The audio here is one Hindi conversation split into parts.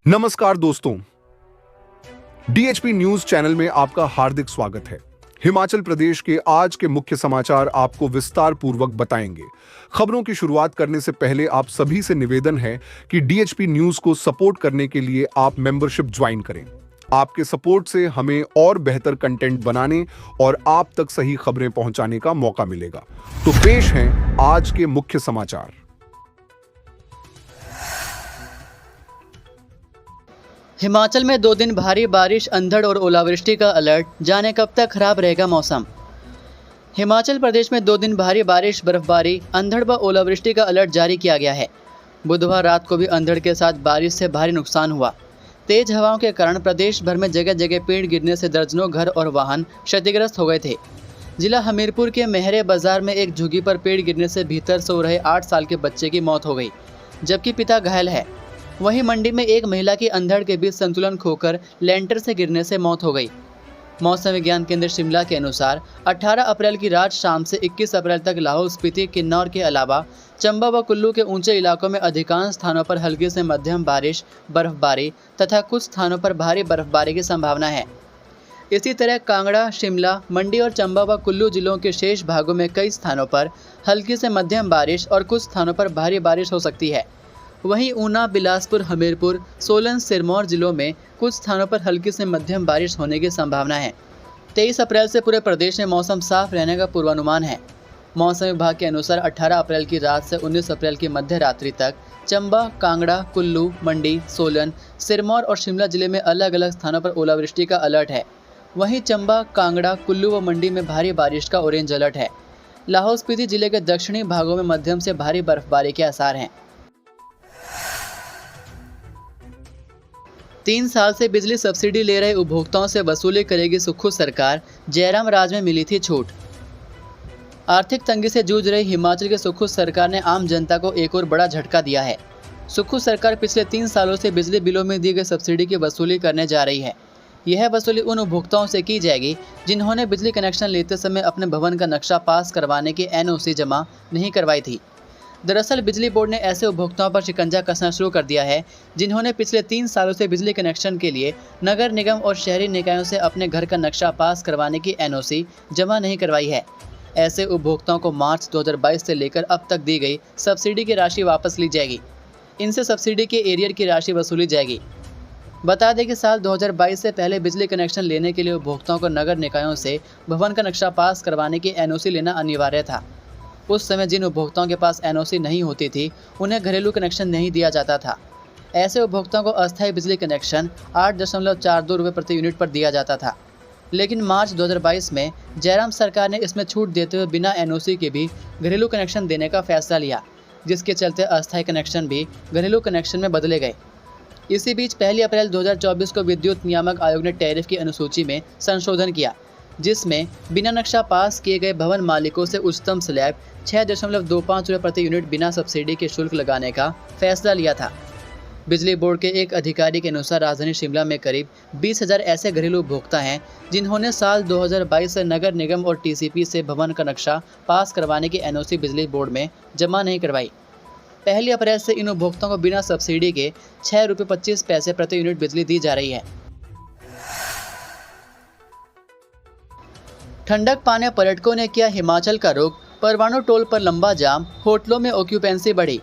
नमस्कार दोस्तों, डीएचपी न्यूज चैनल में आपका हार्दिक स्वागत है। हिमाचल प्रदेश के आज के मुख्य समाचार आपको विस्तार पूर्वक बताएंगे। खबरों की शुरुआत करने से पहले आप सभी से निवेदन है कि डीएचपी न्यूज को सपोर्ट करने के लिए आप मेंबरशिप ज्वाइन करें। आपके सपोर्ट से हमें और बेहतर कंटेंट बनाने और आप तक सही खबरें पहुंचाने का मौका मिलेगा। तो पेश हैं आज के मुख्य समाचार। हिमाचल में 2 दिन भारी बारिश, अंधड़ और ओलावृष्टि का अलर्ट। जाने कब तक खराब रहेगा मौसम। हिमाचल प्रदेश में 2 दिन भारी बारिश, बर्फबारी, अंधड़ व ओलावृष्टि का अलर्ट जारी किया गया है। बुधवार रात को भी अंधड़ के साथ बारिश से भारी नुकसान हुआ। तेज हवाओं के कारण प्रदेश भर में जगह जगह पेड़ गिरने से दर्जनों घर और वाहन क्षतिग्रस्त हो गए थे। जिला हमीरपुर के मेहरे बाजार में एक झुग्गी पर पेड़ गिरने से भीतर सो रहे 8 साल के बच्चे की मौत हो गई, जबकि पिता घायल है। वहीं मंडी में एक महिला की अंधड़ के बीच संतुलन खोकर लेंटर से गिरने से मौत हो गई। मौसम विज्ञान केंद्र शिमला के अनुसार 18 अप्रैल की रात शाम से 21 अप्रैल तक लाहौल स्पीति, किन्नौर के अलावा चंबा व कुल्लू के ऊंचे इलाकों में अधिकांश स्थानों पर हल्की से मध्यम बारिश, बर्फबारी तथा कुछ स्थानों पर भारी बर्फबारी की संभावना है। इसी तरह कांगड़ा, शिमला, मंडी और चंबा व कुल्लू जिलों के शेष भागों में कई स्थानों पर हल्की से मध्यम बारिश और कुछ स्थानों पर भारी बारिश हो सकती है। वहीं ऊना, बिलासपुर, हमीरपुर, सोलन, सिरमौर जिलों में कुछ स्थानों पर हल्की से मध्यम बारिश होने की संभावना है। 23 अप्रैल से पूरे प्रदेश में मौसम साफ रहने का पूर्वानुमान है। मौसम विभाग के अनुसार 18 अप्रैल की रात से 19 अप्रैल की मध्य रात्रि तक चंबा, कांगड़ा, कुल्लू, मंडी, सोलन, सिरमौर और शिमला जिले में अलग अलग स्थानों पर ओलावृष्टि का अलर्ट है। वहीं चंबा, कांगड़ा, कुल्लू व मंडी में भारी बारिश का ऑरेंज अलर्ट है। लाहौल स्पीति जिले के दक्षिणी भागों में मध्यम से भारी बर्फबारी के आसार हैं। 3 साल से बिजली सब्सिडी ले रहे उपभोक्ताओं से वसूली करेगी सुक्खू सरकार। जयराम राज में मिली थी छूट। आर्थिक तंगी से जूझ रही हिमाचल के सुक्खू सरकार ने आम जनता को एक और बड़ा झटका दिया है। सुक्खू सरकार पिछले 3 सालों से बिजली बिलों में दी गई सब्सिडी की वसूली करने जा रही है। यह वसूली उन उपभोक्ताओं से की जाएगी जिन्होंने बिजली कनेक्शन लेते समय अपने भवन का नक्शा पास करवाने की एनओसी जमा नहीं करवाई थी। दरअसल बिजली बोर्ड ने ऐसे उपभोक्ताओं पर शिकंजा कसना शुरू कर दिया है जिन्होंने पिछले 3 सालों से बिजली कनेक्शन के लिए नगर निगम और शहरी निकायों से अपने घर का नक्शा पास करवाने की एनओसी जमा नहीं करवाई है। ऐसे उपभोक्ताओं को मार्च 2022 से लेकर अब तक दी गई सब्सिडी की राशि वापस ली जाएगी। इनसे सब्सिडी के एरियर की राशि वसूली जाएगी। बता दें कि साल 2022 से पहले बिजली कनेक्शन लेने के लिए उपभोक्ताओं को नगर निकायों से भवन का नक्शा पास करवाने की एनओसी लेना अनिवार्य था। उस समय जिन उपभोक्ताओं के पास एनओसी नहीं होती थी उन्हें घरेलू कनेक्शन नहीं दिया जाता था। ऐसे उपभोक्ताओं को अस्थायी बिजली कनेक्शन 8.42 रुपये प्रति यूनिट पर दिया जाता था। लेकिन मार्च 2022 में जयराम सरकार ने इसमें छूट देते हुए बिना एनओसी के भी घरेलू कनेक्शन देने का फैसला लिया, जिसके चलते अस्थायी कनेक्शन भी घरेलू कनेक्शन में बदले गए। इसी बीच 1 अप्रैल 2024 को विद्युत नियामक आयोग ने टैरिफ की अनुसूची में संशोधन किया, जिसमें बिना नक्शा पास किए गए भवन मालिकों से उच्चतम स्लैब 6.25 रुपये प्रति यूनिट बिना सब्सिडी के शुल्क लगाने का फैसला लिया था। बिजली बोर्ड के एक अधिकारी के अनुसार राजधानी शिमला में करीब 20,000 ऐसे घरेलू उपभोक्ता हैं जिन्होंने साल 2022 से नगर निगम और टीसीपी से भवन का नक्शा पास करवाने की एनओसी बिजली बोर्ड में जमा नहीं करवाई। 1 अप्रैल से इन उपभोक्ताओं को बिना सब्सिडी के 6 रुपये 25 पैसे प्रति यूनिट बिजली दी जा रही है। ठंडक पाने पर्यटकों ने किया हिमाचल का रुख। परवाणु टोल पर लंबा जाम, होटलों में ऑक्यूपेंसी बढ़ी।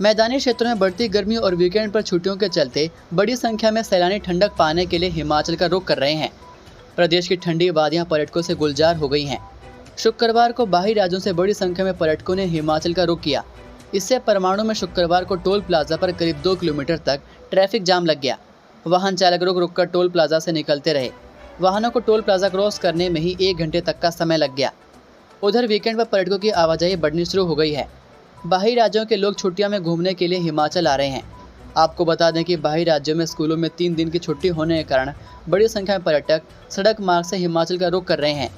मैदानी क्षेत्रों में बढ़ती गर्मी और वीकेंड पर छुट्टियों के चलते बड़ी संख्या में सैलानी ठंडक पाने के लिए हिमाचल का रुख कर रहे हैं। प्रदेश की ठंडी वादियां पर्यटकों से गुलजार हो गई हैं। शुक्रवार को बाहरी राज्यों से बड़ी संख्या में पर्यटकों ने हिमाचल का रुख किया। इससे परवाणु में शुक्रवार को टोल प्लाजा पर करीब 2 किलोमीटर तक ट्रैफिक जाम लग गया। वाहन चालक रुक कर टोल प्लाजा से निकलते रहे। वाहनों को टोल प्लाजा क्रॉस करने में ही 1 घंटे तक का समय लग गया। उधर वीकेंड पर पर्यटकों की आवाजाही बढ़नी शुरू हो गई है। बाहरी राज्यों के लोग छुट्टियों में घूमने के लिए हिमाचल आ रहे हैं। आपको बता दें कि बाहरी राज्यों में स्कूलों में 3 दिन की छुट्टी होने के कारण बड़ी संख्या में पर्यटक सड़क मार्ग से हिमाचल का रुख कर रहे हैं।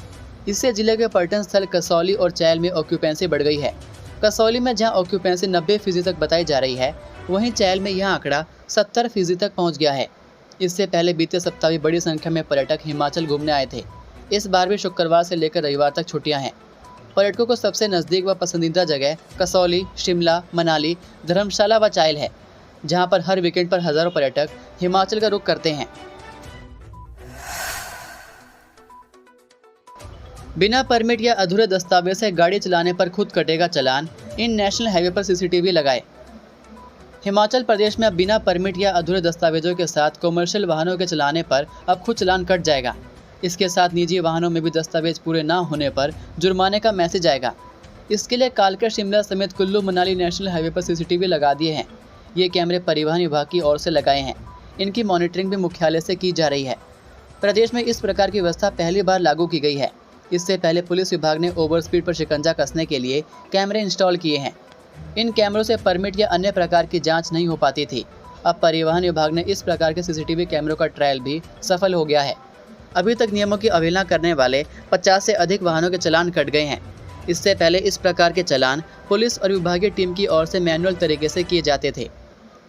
इससे जिले के पर्यटन स्थल कसौली और चैल में ऑक्यूपेंसी बढ़ गई है। कसौली में जहां ऑक्यूपेंसी 90% तक बताई जा रही है, वहीं चैल में यह आंकड़ा 70% तक पहुँच गया है। इससे पहले बीते सप्ताह भी बड़ी संख्या में पर्यटक हिमाचल घूमने आए थे। इस बार भी शुक्रवार से लेकर रविवार तक छुट्टियां हैं। पर्यटकों को सबसे नज़दीक व पसंदीदा जगह कसौली, शिमला, मनाली, धर्मशाला व चायल है। जहां पर हर वीकेंड पर हजारों पर्यटक हिमाचल का रुख करते हैं। बिना परमिट या अधूरे दस्तावेज से गाड़ी चलाने पर खुद कटेगा चालान, इन नेशनल हाईवे पर सीसीटीवी लगाए। हिमाचल प्रदेश में अब बिना परमिट या अधूरे दस्तावेजों के साथ कमर्शियल वाहनों के चलाने पर अब खुद चालान कट जाएगा। इसके साथ निजी वाहनों में भी दस्तावेज पूरे न होने पर जुर्माने का मैसेज आएगा। इसके लिए कालका शिमला समेत कुल्लू मनाली नेशनल हाईवे पर सीसीटीवी लगा दिए हैं। ये कैमरे परिवहन विभाग की ओर से लगाए हैं। इनकी मॉनिटरिंग भी मुख्यालय से की जा रही है। प्रदेश में इस प्रकार की व्यवस्था पहली बार लागू की गई है। इससे पहले पुलिस विभाग ने ओवर स्पीड पर शिकंजा कसने के लिए कैमरे इंस्टॉल किए हैं। इन कैमरों से परमिट या अन्य प्रकार की जांच नहीं हो पाती थी। अब परिवहन विभाग ने इस प्रकार के सीसीटीवी कैमरों का ट्रायल भी सफल हो गया है। अभी तक नियमों की अवहेलना करने वाले 50 से अधिक वाहनों के चालान कट गए हैं। इससे पहले इस प्रकार के चालान पुलिस और विभागीय टीम की ओर से मैनुअल तरीके से किए जाते थे।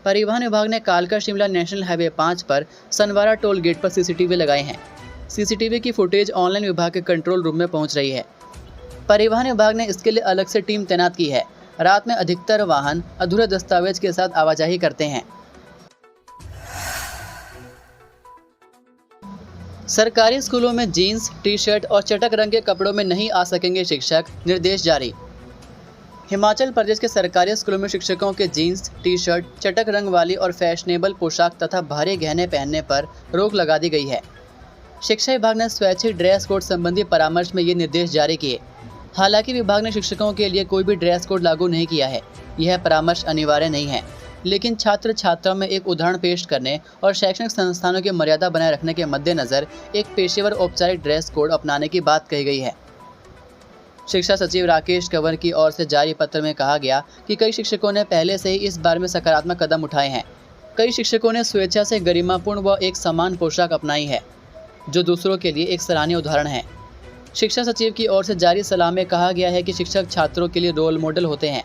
परिवहन विभाग ने कालका शिमला नेशनल हाईवे 5 पर सनवारा टोल गेट पर सीसीटीवी लगाए हैं। सीसीटीवी की फुटेज ऑनलाइन विभाग के कंट्रोल रूम में पहुंच रही है। परिवहन विभाग ने इसके लिए अलग से टीम तैनात की है। रात में अधिकतर वाहन अधूरे दस्तावेज के साथ आवाजाही करते हैं। सरकारी स्कूलों में जीन्स, टी शर्ट और चटक रंग के कपड़ों में नहीं आ सकेंगे शिक्षक, निर्देश जारी। हिमाचल प्रदेश के सरकारी स्कूलों में शिक्षकों के जीन्स, टी शर्ट, चटक रंग वाली और फैशनेबल पोशाक तथा भारी गहने पहनने पर रोक लगा दी गई है। शिक्षा विभाग ने स्वैच्छिक ड्रेस कोड संबंधी परामर्श में ये निर्देश जारी किए। हालांकि विभाग ने शिक्षकों के लिए कोई भी ड्रेस कोड लागू नहीं किया है। यह परामर्श अनिवार्य नहीं है, लेकिन छात्र छात्राओं में एक उदाहरण पेश करने और शैक्षणिक संस्थानों की मर्यादा बनाए रखने के मद्देनजर एक पेशेवर औपचारिक ड्रेस कोड अपनाने की बात कही गई है। शिक्षा सचिव राकेश कंवर की ओर से जारी पत्र में कहा गया कि कई शिक्षकों ने पहले से ही इस बारे में सकारात्मक कदम उठाए हैं। कई शिक्षकों ने स्वेच्छा से गरिमापूर्ण व एक समान पोशाक अपनाई है, जो दूसरों के लिए एक सराहनीय उदाहरण है। शिक्षा सचिव की ओर से जारी सलाह में कहा गया है कि शिक्षक छात्रों के लिए रोल मॉडल होते हैं।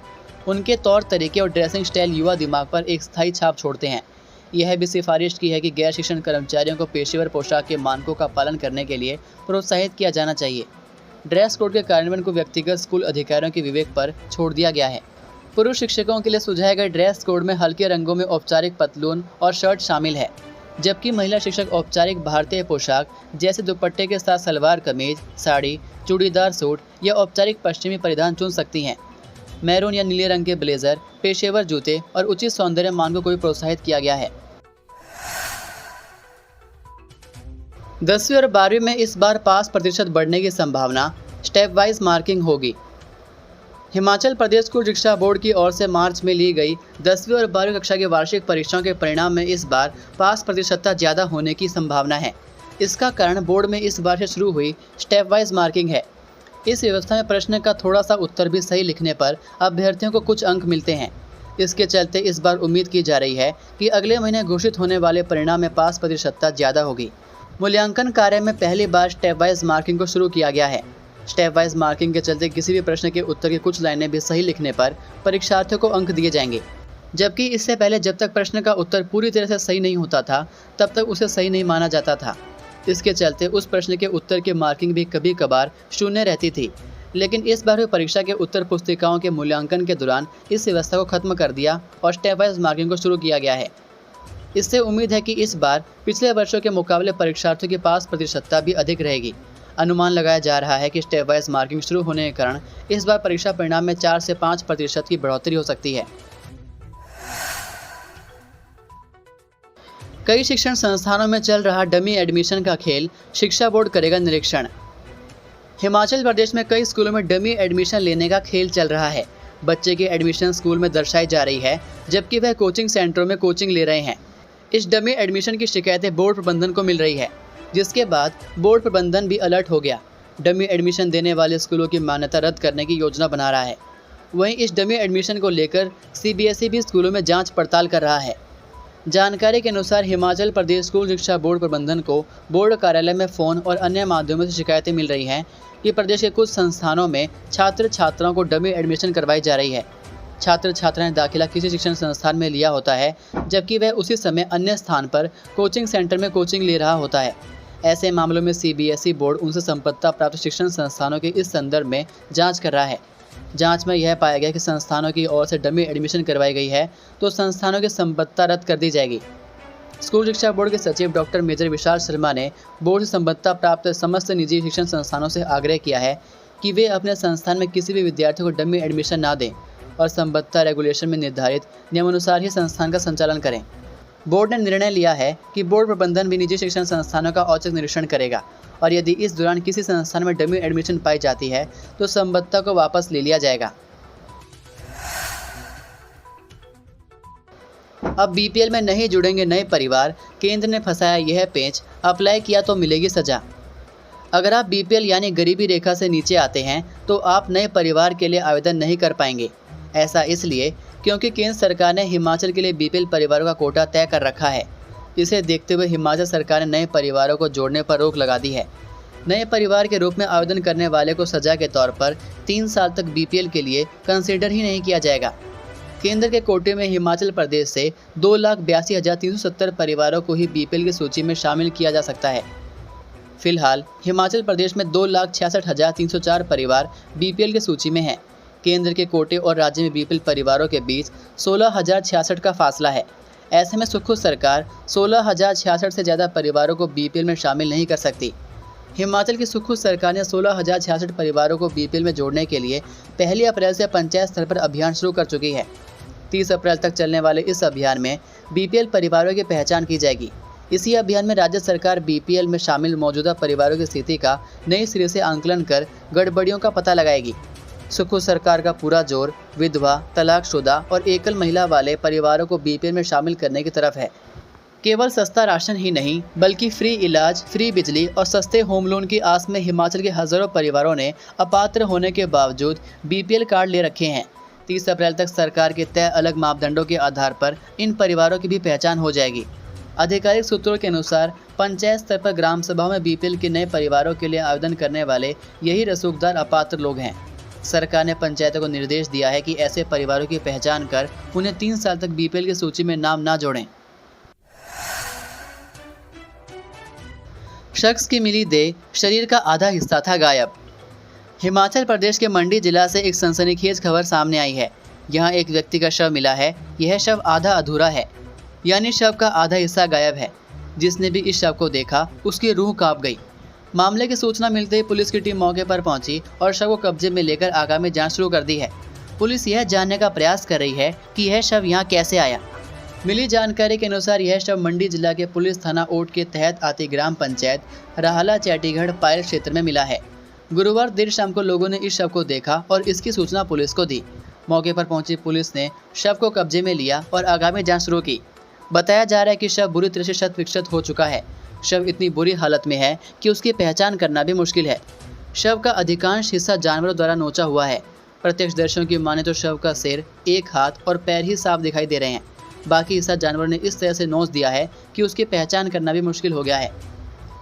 उनके तौर तरीके और ड्रेसिंग स्टाइल युवा दिमाग पर एक स्थायी छाप छोड़ते हैं। यह भी सिफारिश की है कि गैर शिक्षण कर्मचारियों को पेशेवर पोशाक के मानकों का पालन करने के लिए प्रोत्साहित किया जाना चाहिए। ड्रेस कोड के कार्यान्वयन को व्यक्तिगत स्कूल अधिकारियों के विवेक पर छोड़ दिया गया है। पुरुष शिक्षकों के लिए सुझाए गए ड्रेस कोड में हल्के रंगों में औपचारिक पतलून और शर्ट शामिल है, जबकि महिला शिक्षक औपचारिक भारतीय पोशाक जैसे दुपट्टे के साथ सलवार कमीज, साड़ी, चूड़ीदार सूट या औपचारिक पश्चिमी परिधान चुन सकती हैं। मैरून या नीले रंग के ब्लेजर, पेशेवर जूते और उचित सौंदर्य मानकों को भी प्रोत्साहित किया गया है। 10वीं और 12वीं में इस बार पास प्रतिशत बढ़ने की संभावना, स्टेप वाइज मार्किंग होगी। हिमाचल प्रदेश स्कूल शिक्षा बोर्ड की ओर से मार्च में ली गई 10वीं और 12वीं कक्षा की वार्षिक परीक्षाओं के परिणाम में इस बार पास प्रतिशतता ज़्यादा होने की संभावना है। इसका कारण बोर्ड में इस बार से शुरू हुई स्टेप वाइज मार्किंग है। इस व्यवस्था में प्रश्न का थोड़ा सा उत्तर भी सही लिखने पर अभ्यर्थियों को कुछ अंक मिलते हैं। इसके चलते इस बार उम्मीद की जा रही है कि अगले महीने घोषित होने वाले परिणाम में पास प्रतिशतता ज़्यादा होगी। मूल्यांकन कार्य में पहली बार स्टेप वाइज मार्किंग को शुरू किया गया है। स्टेप वाइज मार्किंग के चलते किसी भी प्रश्न के उत्तर की कुछ लाइनें भी सही लिखने पर परीक्षार्थियों को अंक दिए जाएंगे, जबकि इससे पहले जब तक प्रश्न का उत्तर पूरी तरह से सही नहीं होता था तब तक उसे सही नहीं माना जाता था। इसके चलते उस प्रश्न के उत्तर की मार्किंग भी कभी कभार शून्य रहती थी, लेकिन इस बार हुई परीक्षा के उत्तर पुस्तिकाओं के मूल्यांकन के दौरान इस व्यवस्था को खत्म कर दिया और स्टेप वाइज मार्किंग को शुरू किया गया है। इससे उम्मीद है कि इस बार पिछले वर्षों के मुकाबले परीक्षार्थियों की पास प्रतिशतता भी अधिक रहेगी। अनुमान लगाया जा रहा है कि स्टेप वाइज मार्किंग शुरू होने के कारण इस बार परीक्षा परिणाम में 4 से 5% की बढ़ोतरी हो सकती है। कई शिक्षण संस्थानों में चल रहा डमी एडमिशन का खेल, शिक्षा बोर्ड करेगा निरीक्षण। हिमाचल प्रदेश में कई स्कूलों में डमी एडमिशन लेने का खेल चल रहा है। बच्चे की एडमिशन स्कूल में दर्शाई जा रही है, जबकि वह कोचिंग सेंटरों में कोचिंग ले रहे हैं। इस डमी एडमिशन की शिकायतें बोर्ड प्रबंधन को मिल रही है, जिसके बाद बोर्ड प्रबंधन भी अलर्ट हो गया। डमी एडमिशन देने वाले स्कूलों की मान्यता रद्द करने की योजना बना रहा है। वहीं इस डमी एडमिशन को लेकर CBSE भी स्कूलों में जांच पड़ताल कर रहा है। जानकारी के अनुसार हिमाचल प्रदेश स्कूल शिक्षा बोर्ड प्रबंधन को बोर्ड कार्यालय में फ़ोन और अन्य माध्यमों से शिकायतें मिल रही हैं कि प्रदेश के कुछ संस्थानों में छात्र छात्राओं को डमी एडमिशन करवाई जा रही है। छात्र छात्राएं दाखिला किसी शिक्षण संस्थान में लिया होता है, जबकि वह उसी समय अन्य स्थान पर कोचिंग सेंटर में कोचिंग ले रहा होता है। ऐसे मामलों में CBSE बोर्ड उनसे संबद्धता प्राप्त शिक्षण संस्थानों के इस संदर्भ में जांच कर रहा है। जांच में यह पाया गया कि संस्थानों की ओर से डमी एडमिशन करवाई गई है तो संस्थानों की संबद्धता रद्द कर दी जाएगी। स्कूल शिक्षा बोर्ड के सचिव डॉक्टर मेजर विशाल शर्मा ने बोर्ड से संबद्धता प्राप्त समस्त निजी शिक्षण संस्थानों से आग्रह किया है कि वे अपने संस्थान में किसी भी विद्यार्थी को डमी एडमिशन ना दें और संबद्धता रेगुलेशन में निर्धारित नियमानुसार ही संस्थान का संचालन करें। बोर्ड ने निर्णय लिया है कि बोर्ड प्रबंधन भी निजी शिक्षण संस्थानों का औचक निरीक्षण करेगा और यदि इस दौरान किसी संस्थान में डमी एडमिशन पाई जाती है तो संबद्धता को वापस ले लिया जाएगा। अब बीपीएल में नहीं जुड़ेंगे नए परिवार, केंद्र ने फंसाया यह पेंच, अप्लाई किया तो मिलेगी सजा। अगर आप बीपीएल यानी गरीबी रेखा से नीचे आते हैं तो आप नए परिवार के लिए आवेदन नहीं कर पाएंगे। ऐसा इसलिए क्योंकि केंद्र सरकार ने हिमाचल के लिए बीपीएल परिवारों का कोटा तय कर रखा है। इसे देखते हुए हिमाचल सरकार ने नए परिवारों को जोड़ने पर रोक लगा दी है। नए परिवार के रूप में आवेदन करने वाले को सजा के तौर पर 3 साल तक बीपीएल के लिए कंसीडर ही नहीं किया जाएगा। केंद्र के कोटे में हिमाचल प्रदेश से 2,82,370 परिवारों को ही बीपीएल की सूची में शामिल किया जा सकता है। फिलहाल हिमाचल प्रदेश में 2,66,304 परिवार बीपीएल की सूची में हैं। केंद्र के कोटे और राज्य में बीपीएल परिवारों के बीच 16,066 का फासला है। ऐसे में सुखो सरकार 16,066 से ज़्यादा परिवारों को बीपीएल में शामिल नहीं कर सकती। हिमाचल की सुखो सरकार ने 16,066 परिवारों को बीपीएल में जोड़ने के लिए 1 अप्रैल से पंचायत स्तर पर अभियान शुरू कर चुकी है। 30 अप्रैल तक चलने वाले इस अभियान में बीपीएल परिवारों की पहचान की जाएगी। इसी अभियान में राज्य सरकार बीपीएल में शामिल मौजूदा परिवारों की स्थिति का नए सिरे से आंकलन कर गड़बड़ियों का पता लगाएगी। सुखो सरकार का पूरा जोर विधवा, तलाकशुदा और एकल महिला वाले परिवारों को बीपीएल में शामिल करने की तरफ है। केवल सस्ता राशन ही नहीं बल्कि फ्री इलाज, फ्री बिजली और सस्ते होम लोन की आस में हिमाचल के हजारों परिवारों ने अपात्र होने के बावजूद बीपीएल कार्ड ले रखे हैं। 30 अप्रैल तक सरकार के तय अलग मापदंडों के आधार पर इन परिवारों की भी पहचान हो जाएगी। आधिकारिक सूत्रों के अनुसार पंचायत स्तर पर ग्राम सभाओं में बीपीएल के नए परिवारों के लिए आवेदन करने वाले यही रसूखदार अपात्र लोग हैं। सरकार ने पंचायतों को निर्देश दिया है कि ऐसे परिवारों की पहचान कर उन्हें 3 साल तक बीपीएल की सूची में नाम ना जोड़ें। शख्स की मिली देह, शरीर का आधा हिस्सा था गायब। हिमाचल प्रदेश के मंडी जिला से एक सनसनीखेज खबर सामने आई है। यहाँ एक व्यक्ति का शव मिला है। यह शव आधा अधूरा है, यानी शव का आधा हिस्सा गायब है। जिसने भी इस शव को देखा उसकी रूह कांप गई। मामले की सूचना मिलते ही पुलिस की टीम मौके पर पहुंची और शव को कब्जे में लेकर आगामी जांच शुरू कर दी है। पुलिस यह जानने का प्रयास कर रही है कि यह शव यहाँ कैसे आया। मिली जानकारी के अनुसार यह शव मंडी जिला के पुलिस थाना ओट के तहत आती ग्राम पंचायत राहला चैटीगढ़ पायल क्षेत्र में मिला है। गुरुवार देर शाम को लोगों ने इस शव को देखा और इसकी सूचना पुलिस को दी। मौके पर पहुंची पुलिस ने शव को कब्जे में लिया और आगामी जांच शुरू की। बताया जा रहा है कि शव बुरी तरह से शत विक्षत हो चुका है। शव इतनी बुरी हालत में है कि उसकी पहचान करना भी मुश्किल है। शव का अधिकांश हिस्सा जानवरों द्वारा नोचा हुआ है। प्रत्यक्षदर्शियों की माने तो शव का सिर, एक हाथ और पैर ही साफ दिखाई दे रहे हैं। बाकी हिस्सा जानवरों ने इस तरह से नोच दिया है कि उसकी पहचान करना भी मुश्किल हो गया है।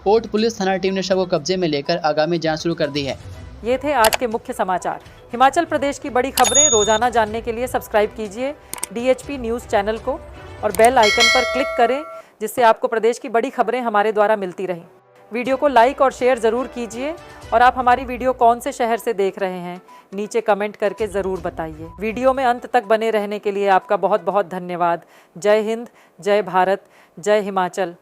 ओट पुलिस थाना टीम ने शव को कब्जे में लेकर आगामी जांच शुरू कर दी है। ये थे आज के मुख्य समाचार। हिमाचल प्रदेश की बड़ी खबरें रोजाना जानने के लिए सब्सक्राइब कीजिए DHP न्यूज़ चैनल को और बेल आइकन पर क्लिक करें, जिससे आपको प्रदेश की बड़ी खबरें हमारे द्वारा मिलती रहें। वीडियो को लाइक और शेयर ज़रूर कीजिए और आप हमारी वीडियो कौन से शहर से देख रहे हैं नीचे कमेंट करके ज़रूर बताइए। वीडियो में अंत तक बने रहने के लिए आपका बहुत बहुत धन्यवाद। जय हिंद, जय भारत, जय हिमाचल।